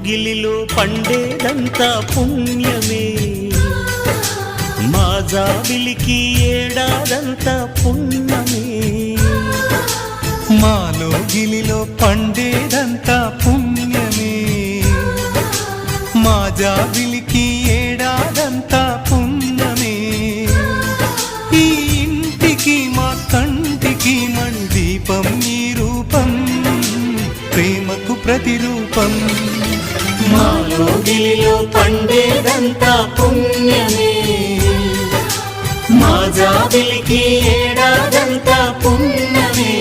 గిలిలో పండేదంతా పుణ్యమే, మా జాబిలికి ఏడాదంతా పుణ్యమే. మాలో గిలిలో పండేదంతా పుణ్యమే, మా జాబిలికి ఏడాదంతా పుణ్యమే. ఈ ఇంటికి మా కంటికి మందీపం ఈ రూపం, ప్రేమకు ప్రతిరూపం. మాలో గిలిలో పండేదంతా పుణ్యమే, మా జాబిలికి ఏడాదంతా పుణ్యమే.